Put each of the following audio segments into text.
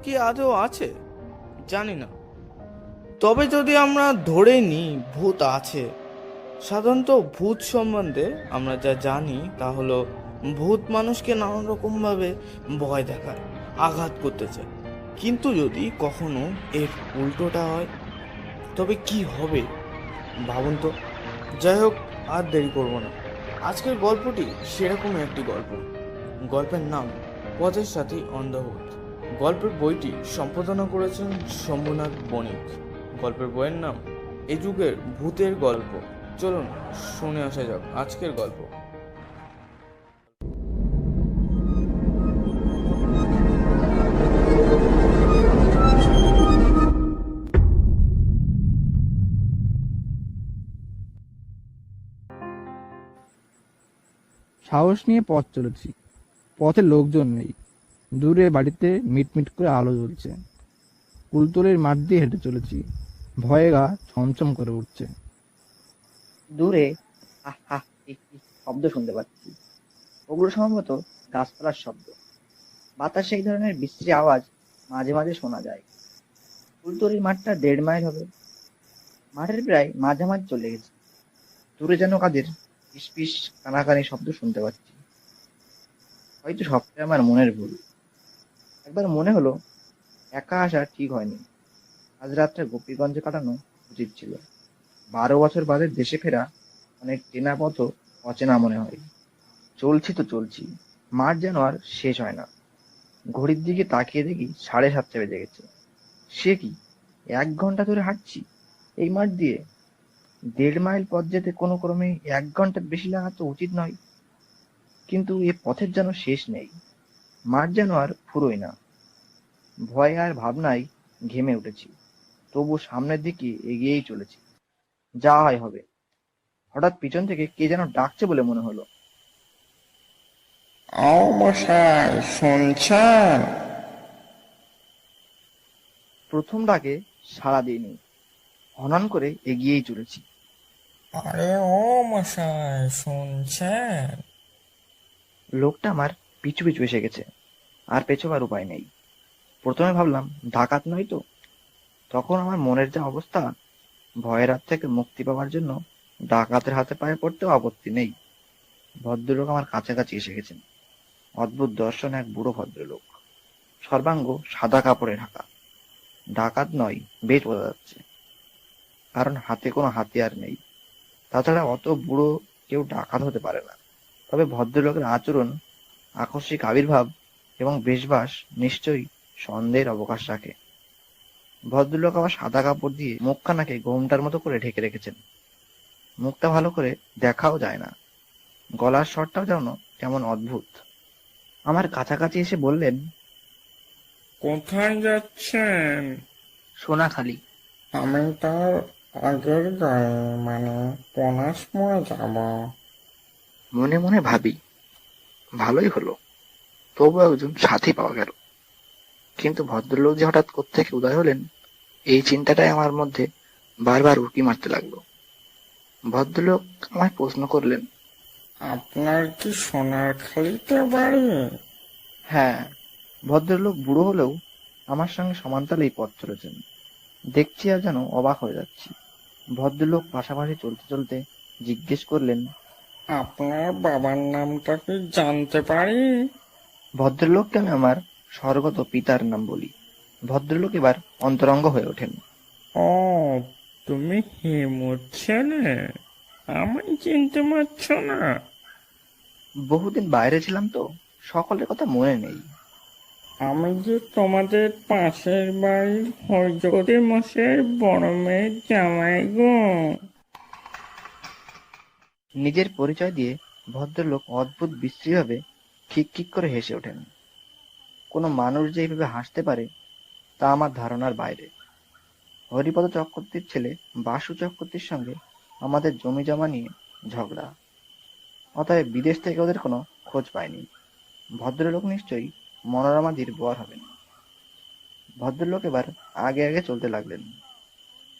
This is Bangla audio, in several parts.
কি আদৌ আছে জানি না। তবে যদি আমরা ধরে নিই ভূত আছে, সাধারণত ভূত সম্বন্ধে আমরা যা জানি তা হলো ভূত মানুষকে নানান রকম ভাবে ভয় দেখায়, আঘাত করতে চায়। কিন্তু যদি কখনো এর উল্টোটা হয়, তবে কি হবে ভাবুন তো। যাই হোক, আর দেরি করব না। আজকের গল্পটি সেরকমই একটি গল্প। গল্পের নাম পথের সাথী অন্ধভূত। গল্পের বইটি সম্পাদনা করেছেন শম্ভুনাথ বণিক। গল্পের বইয়ের নাম এ যুগের ভূতের গল্প। চলুন শুনে আসা যাক আজকের গল্প। সাহস নিয়ে পথ চলেছি। পথে লোকজন নেই। দূরে বাড়িতে মিটমিট করে আলো জ্বলছে। কুলতলির মাঠ দিয়ে হেঁটে চলেছি। ভয়ে গা ছমছম করে উঠছে। দূরে আহ আহ একটি শব্দ শুনতে পাচ্ছি। ওগুলো সম্ভবত গাছপালার শব্দ। বাতাসে এই ধরনের বিশ্রী আওয়াজ মাঝে মাঝে শোনা যায়। ফুলতলির মাঠটা 1.5 মাইল হবে। মাঠের প্রায় মাঝামাঝি চলে গেছে। দূরে যেন কাদের ফিসফিস কানাকানি শব্দ শুনতে পাচ্ছি। হয়তো সবটাই আমার মনের ভুল। একবার মনে হলো একা আসা ঠিক হয়নি। আজ রাতটা গোপীগঞ্জে কাটানো উচিত ছিল। 12 বছর বাদে দেশে ফেরা অনেক চেনা পথও অচেনা মনে হয়। চলছি তো চলছি, মাঠ যেন আর শেষ হয় না। ঘড়ির দিকে তাকিয়ে দেখি 7:30 বেজে গেছে। সে কি, 1 ঘন্টা ধরে হাঁটছি এই মাঠ দিয়ে? 1.5 মাইল পথ যেতে কোনো ক্রমে 1 ঘন্টার বেশি লাগা তো উচিত নয়। কিন্তু এ পথের যেন শেষ নেই। মাঠ যেন আর ফুরোয় না। ভয় আর ভাবনায় ঘেমে উঠেছি, তবু সামনের দিকে এগিয়েই চলেছি। যা হয় হবে। হঠাৎ পিছন থেকে কে যেন ডাকছে বলে মনে হলো। ও মশাই, শুনছেন? প্রথম ডাকে সাড়া দিইনি, হনন করে এগিয়েই চলেছি। আরে ও মশাই, শুনছেন? লোকটা আমার পিছু পিছু এসে গেছে। আর পেছোবার উপায় নেই। প্রথমে ভাবলাম ডাকাত নয় তো। তখন আমার মনের যা অবস্থা, ভয়ের হাত থেকে মুক্তি পাওয়ার জন্য ডাকাতের হাতে পায়ে পড়তেও আপত্তি নেই। ভদ্রলোক আমার কাছাকাছি এসে গেছেন। অদ্ভুত দর্শন এক বুড়ো ভদ্রলোক। সর্বাঙ্গ সাদা কাপড়ে ঢাকা। ডাকাত নয়, বেশ বোঝা যাচ্ছে, কারণ হাতে কোনো হাতিয়ার নেই। তাছাড়া অত বুড়ো কেউ ডাকাত হতে পারে না। তবে ভদ্রলোকের আচরণ, আকস্মিক আবির্ভাব এবং বেশবাস নিশ্চয়ই সন্দেহের অবকাশ রাখে। ভদ্রলোক আবার সাদা কাপড় দিয়ে মুখখানাকে ঘোমটার মতো করে ঢেকে রেখেছেন। মুখটা ভালো করে দেখাও যায় না। গলার স্বরটাও যেন কেমন অদ্ভুত। আমার কাছাকাছি এসে বললেন, কোথায় যাচ্ছেন? সোনাখালি। আমি তার আগের গায়ে, মানে পলাশমোড়ে যাব। মনে মনে ভাবি, ভালোই হলো, তবু একজন সাথী পাওয়া গেল। কিন্তু ভদ্রলোক যে হঠাৎ কোত্থেকে উদয় হলেন, এই চিন্তাটাই আমার মধ্যে বারবার উঁকি মারতে লাগলো। ভদ্রলোক আমায় প্রশ্ন করলেন, আপনার কি সোনারখালিতে বাড়ি? হ্যাঁ। ভদ্রলোক বুড়ো হলেও আমার সঙ্গে সমানতালেই পথ চলেছেন। দেখছি আর যেন অবাক হয়ে যাচ্ছি। ভদ্রলোক পাশাপাশি চলতে চলতে জিজ্ঞেস করলেন, আপনার বাবার নামটা কি জানতে পারি? ভদ্রলোককে আমি আমার স্বর্গত পিতার নাম বলি। ভদ্রলোক এবার অন্তরঙ্গ হয়ে ওঠেন। ও, তুমি হিমুর ছেলে? আমায় চিনতে পারছো না? বহুদিন বাইরে ছিলাম তো, সকলের কথা মনে নেই। আমি যে তোমাদের পাশের বাড়ির হরজগতি মশাইয়ের বড় মেয়ের জামাই গো। নিজের পরিচয় দিয়ে ভদ্রলোক অদ্ভুত বিশ্রীভাবে খিকখিক করে হেসে ওঠেন। কোনো মানুষ যে এইভাবে হাসতে পারে তা আমার ধারণার বাইরে। হরিপদ চক্রবর্তীর ছেলে বাসু চক্রবর্তীর সঙ্গে আমাদের জমি জমা নিয়ে ঝগড়া। অতএব বিদেশ থেকে ওদের কোনো খোঁজ পায়নি। ভদ্রলোক নিশ্চয়ই মনোরমাদির বর হবেন। ভদ্রলোক এবার আগে আগে চলতে লাগলেন।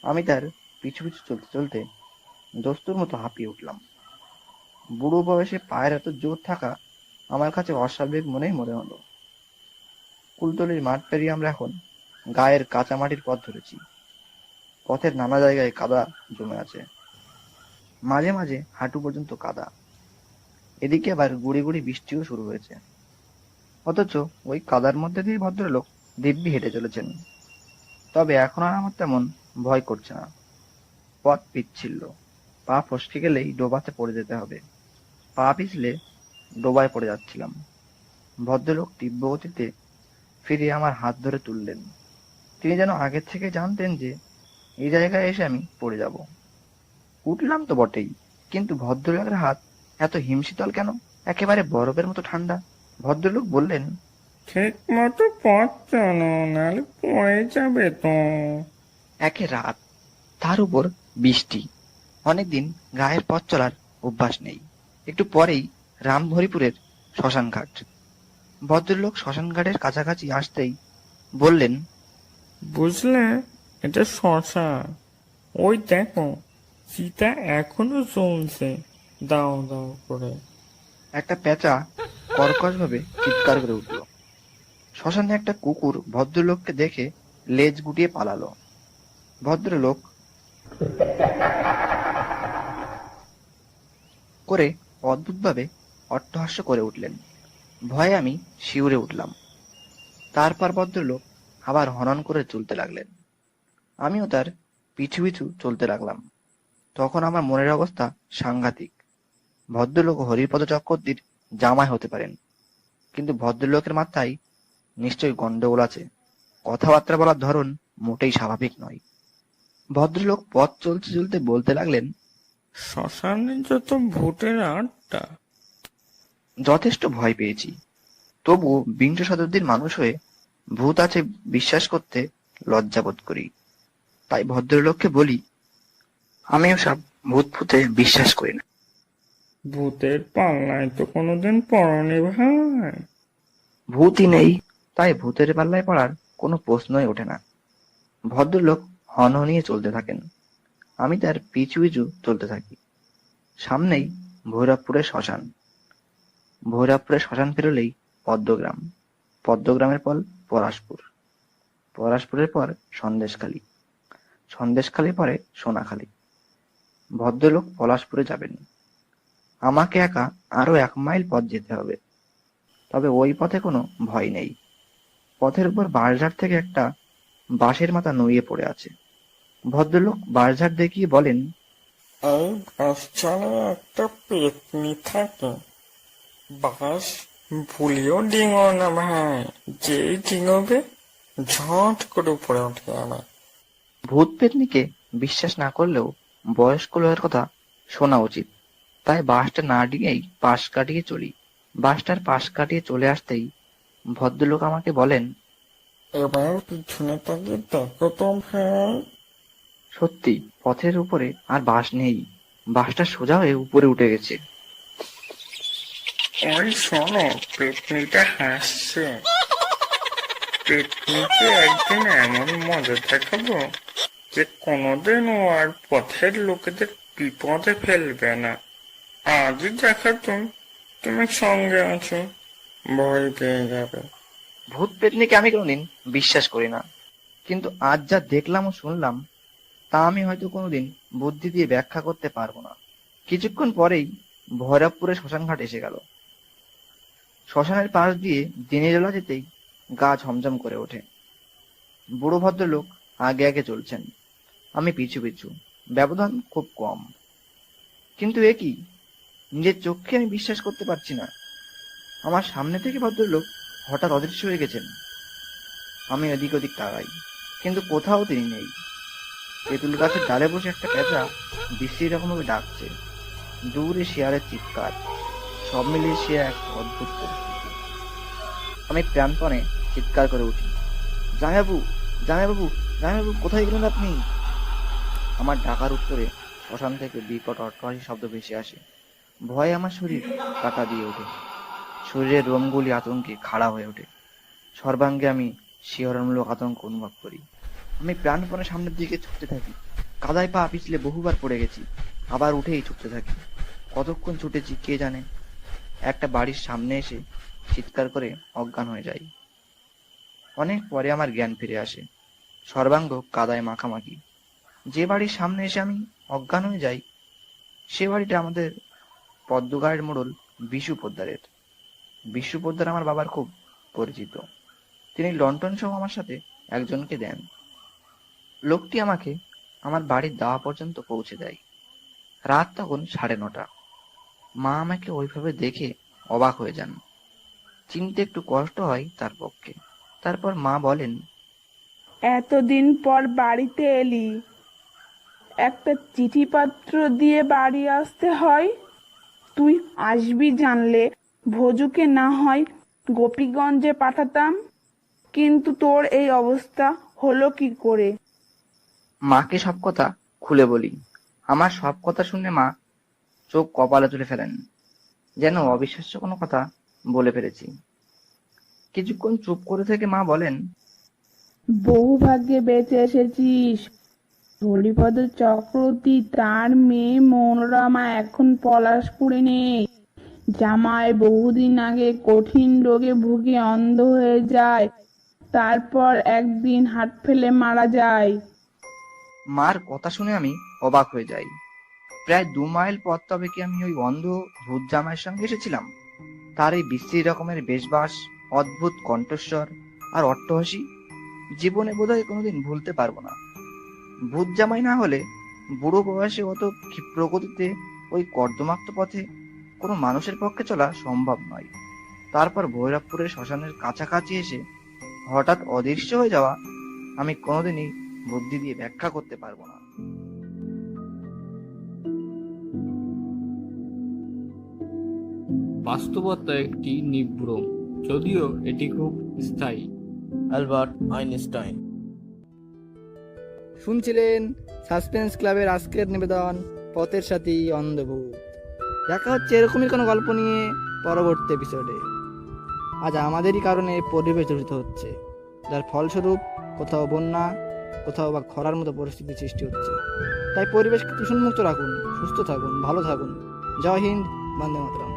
আমি তার পিছু পিছু চলতে চলতে দস্তুর মতো হাঁপিয়ে উঠলাম। বুড়ো বয়সে পায়ের এত জোর থাকা আমার কাছে অস্বাভাবিক মনে হলো। কুলতলির মাঠ পেরিয়ে আমরা এখন গায়ের কাঁচা মাটির পথ ধরেছি। পথের নানা জায়গায় কাদা জমে আছে, মাঝে মাঝে হাঁটু পর্যন্ত কাদা। এদিকে আবার গুড়ি গুড়ি বৃষ্টিও শুরু হয়েছে। অথচ ওই কাদার মধ্যে দিয়ে ভদ্রলোক দিব্যি হেঁটে চলেছেন। তবে এখন আর আমার তেমন ভয় করছে না। পথ পিচ্ছিল, পা ফসকে গেলেই ডোবাতে পড়ে যেতে হবে। পা পিছলে ডোবায় পড়ে যাচ্ছিলাম। ভদ্রলোক তীব্র গতিতে ফিরে আমার হাত ধরে তুললেন। তিনি যেন আগের থেকে জানতেন যে এই জায়গায় এসে আমি পড়ে যাব। উঠলাম তো বটেই, কিন্তু ভদ্রলোকের হাত এত হিমশীতল কেন, একেবারে বরফের মতো ঠান্ডা। ভদ্রলোক বললেন, ঠিক মতো পথ চলো, নাহলে পড়ে যাবে তো। একে রাত, তার উপর বৃষ্টি। অনেকদিন গায়ের পথ চলার অভ্যাস নেই। একটু পরেই রামহরিপুরের শ্মশান ঘাট। ভদ্রলোক শ্মশান ঘাটের কাছাকাছি আসতেই বললেন, বুঝলে, এটা শ্মশান। ওই দেখো, সীতা এখনো চলছে দাও দাও করে। একটা পেঁচা কর্কশ ভাবে চিৎকার করে উঠল। শ্মশানে একটা কুকুর ভদ্রলোককে দেখে লেজ গুটিয়ে পালালো। ভদ্রলোক করে অদ্ভুতভাবে অট্টহাস্য করে উঠলেন। ভয়ে আমি শিউরে উঠলাম। তারপর ভদ্রলোক আবার হনন করে চলতে লাগলেন। আমিও তার পিছু পিছু চলতে লাগলাম। তখন আমার মনের অবস্থা সাংঘাতিক। ভদ্রলোক হরিপদ চক্রবর্তীর জামাই হতে পারেন, কিন্তু ভদ্রলোকের মাথায় নিশ্চয়ই গন্ডগোল আছে। কথাবার্তা বলার ধরন মোটেই স্বাভাবিক নয়। ভদ্রলোক পথ চলতে চলতে বলতে লাগলেন, শ্মশানে যত ভূতের আড্ডা। যথেষ্ট ভয় পেয়েছি, তবুও বিংশ শতাব্দীর মানুষ হয়ে ভূত আছে বিশ্বাস করতে লজ্জা বোধ করি। তাই ভদ্রলোককে বলি, আমিও সব ভূত ফুতে বিশ্বাস করি না। ভূতের পাল্লায় তো কোনোদিন পড়নি ভাই। ভূতই নেই, তাই ভূতের পাল্লায় পড়ার কোনো প্রশ্নই ওঠে না। ভদ্রলোক হনহনিয়ে চলতে থাকেন। আমি তার পিছু পিছু চলতে থাকি। সামনেই ভৈরবপুরের শ্মশান। ভৈরবপুরের শ্মশান পেরোলেই পদ্মগ্রাম। পদ্মগ্রামের পর পলাশপুর। পলাশপুরের পর সন্দেশখালী। সন্দেশখালী পরে সোনাখালী। ভদ্রলোক পলাশপুরে যাবেন। আমাকে একা আরো 1 মাইল পথ যেতে হবে। তবে ওই পথে কোনো ভয় নেই। পথের উপর বাঁশঝাড় থেকে একটা বাঁশের মাথা নুয়ে পড়ে আছে। ভদ্রলোক বাঁশঝাড় দেখিয়ে বলেন, এই বাঁশঝাড়ে একটা পেতনি থাকে। বাঁশ ভুলিও ডিঙো না ভাই, যেই ডিঙোবে ঝট করে উপরে উঠে যাবে। ভূত পেতনিকে বিশ্বাস না করলেও বয়স্ক লোকের কথা শোনা উচিত। তাই বাঁশটা না ডিঙেই পাশ কাটিয়ে চলি। বাঁশটার পাশ কাটিয়ে চলে আসতেই ভদ্রলোক আমাকে বলেন, এবার পিছনে তাকিয়ে দেখো তো ভাই। সত্যি পথের উপরে আর বাঁশ নেই। বাঁশটা সোজা হয়ে উপরে উঠে গেছে। ওই শোনো, পেতনিটা হাসছে। পেতনিকে একদিন এমন মজা দেখাবো যে কোনোদিন ও আর পথের লোকেদের বিপদে ফেলবে না। আজই দেখাতুম তুমি সঙ্গে আছো, ভয় পেয়ে যাবে। ভূত পেতনিকে আমি কোনোদিন বিশ্বাস করি না, কিন্তু আজ যা দেখলাম ও শুনলাম তা আমি হয়তো কোনোদিন বুদ্ধি দিয়ে ব্যাখ্যা করতে পারবো না। কিছুক্ষণ পরেই ভৈরবপুরে শ্মশানঘাট এসে গেল। শ্মশানের পাশ দিয়ে দিনের বেলা যেতেই গা ঝমঝম করে ওঠে। বুড়ো ভদ্রলোক আগে আগে চলছেন, আমি পিছু পিছু। ব্যবধান খুব কম, কিন্তু এ কি, নিজের চোখকে আমি বিশ্বাস করতে পারছি না। আমার সামনে থেকে ভদ্রলোক হঠাৎ অদৃশ্য হয়ে গেছেন। আমি এদিক ওদিক তাকাই, কিন্তু কোথাও তিনি নেই। তেঁতুল গাছের ডালে বসে একটা পেঁচা বিশ্রী রকম ভাবে ডাকছে। দূরে শেয়ালের চিৎকার, সব মিলিয়ে সে এক অদ্ভুত পরিস্থিতি। আমি প্রাণপণে চিৎকার করে উঠি, জামাইবাবু, জামাইবাবু, জামাইবাবু, কোথায় গেলেন আপনি? আমার ডাকার উত্তরে শ্মশান থেকে বিকট অট্টহাসি শব্দ ভেসে আসে। ভয়ে আমার শরীর কাঁটা দিয়ে ওঠে। শরীরের রোমগুলি আতঙ্কে খাড়া হয়ে ওঠে। সর্বাঙ্গে আমি শিহরণমূলক আতঙ্ক অনুভব করি। আমি প্রাণপণে সামনের দিকে ছুটতে থাকি। কাদায় পা পিছলে বহুবার পড়ে গেছি, আবার উঠেই ছুটতে থাকি। কতক্ষণ ছুটেছি কে জানে। একটা বাড়ির সামনে এসে চিৎকার করে অজ্ঞান হয়ে যাই। অনেক পরে আমার জ্ঞান ফিরে আসে। সর্বাঙ্গ কাদায় মাখামাখি। যে বাড়ির সামনে এসে আমি অজ্ঞান হয়ে যাই, সে বাড়িটা আমাদের পদ্মগাঁয়ের মোড়ল বিশু পোদ্দারের। বিশু পোদ্দার আমার বাবার খুব পরিচিত। তিনি লন্ঠন সহ আমার সাথে একজনকে দেন। লোকটি আমাকে আমার বাড়ির দাওয়া পর্যন্ত পৌঁছে দেয়। রাত তখন 9:30। মা আমাকে ওইভাবে দেখে অবাক হয়ে যান। চিনতে একটু কষ্ট হয় তার পক্ষে। তারপর মা বলেন, এতদিন পর বাড়িতে এলি, একটা চিঠিপত্র দিয়ে বাড়ি আসতে হয়। তুই আসবি জানলে ভোজুকে না হয় গোপীগঞ্জে পাঠাতাম, কিন্তু তোর এই অবস্থা হলো কি করে? মাকে সব কথা খুলে বলি। আমার সব কথা শুনে মা চোখ কপালে তুলে ফেলেন, যেন অবিশ্বাস্য কোনো কথা বলে ফেলেছি। কিছুক্ষণ চুপ করে থেকে মা বলেন, বহু ভাগ্যে বেঁচে এসেছিস। হরিপদ চক্রবর্তী তার মেয়ে মনোরমা এখন পলাশপুরে নেই। জামাই বহুদিন আগে কঠিন রোগে ভুগে অন্ধ হয়ে যায়, তারপর একদিন হাট ফেলে মারা যায়। মার কথা শুনে আমি অবাক হয়ে যাই। প্রায় 2 মাইল পথ তবে কি আমি ওই অন্ধ ভূত জামাইয়ের সঙ্গে এসেছিলাম? তার এই বিশ্রী রকমের বেশবাস, অদ্ভুত কণ্ঠস্বর আর অট্টহাসি জীবনে বোধহয় কোনোদিন ভুলতে পারবো না। ভূত জামাই না হলে বুড়ো বয়সে অত ক্ষিপ্র গতিতে ওই কর্দমাক্ত পথে কোনো মানুষের পক্ষে চলা সম্ভব নয়। তারপর ভৈরবপুরের শ্মশানের কাছাকাছি এসে হঠাৎ অদৃশ্য হয়ে যাওয়া আমি কোনোদিনই বুদ্ধি দিয়ে ব্যাখ্যা করতে পারবো না। বাস্তবতা একটি নিভ্রম, যদিও এটি খুব স্থায়ী। Albert Einstein. শুনছিলেন সাসপেন্স ক্লাবের আজকের নিবেদন পথের সাথী অন্ধভূত। দেখা হচ্ছে এরকমই কোনো গল্প নিয়ে পরবর্তী এপিসোডে। আজ আমাদেরই কারণে পরিবেশ দূষিত হচ্ছে, যার ফলস্বরূপ কোথাও বন্যা, কোথাও বা খরার মতো পরিস্থিতি সৃষ্টি হচ্ছে। তাই পরিবেশকে দূষণমুক্ত রাখুন, সুস্থ থাকুন, ভালো থাকুন। জয় হিন্দ, বন্দে মাতরম।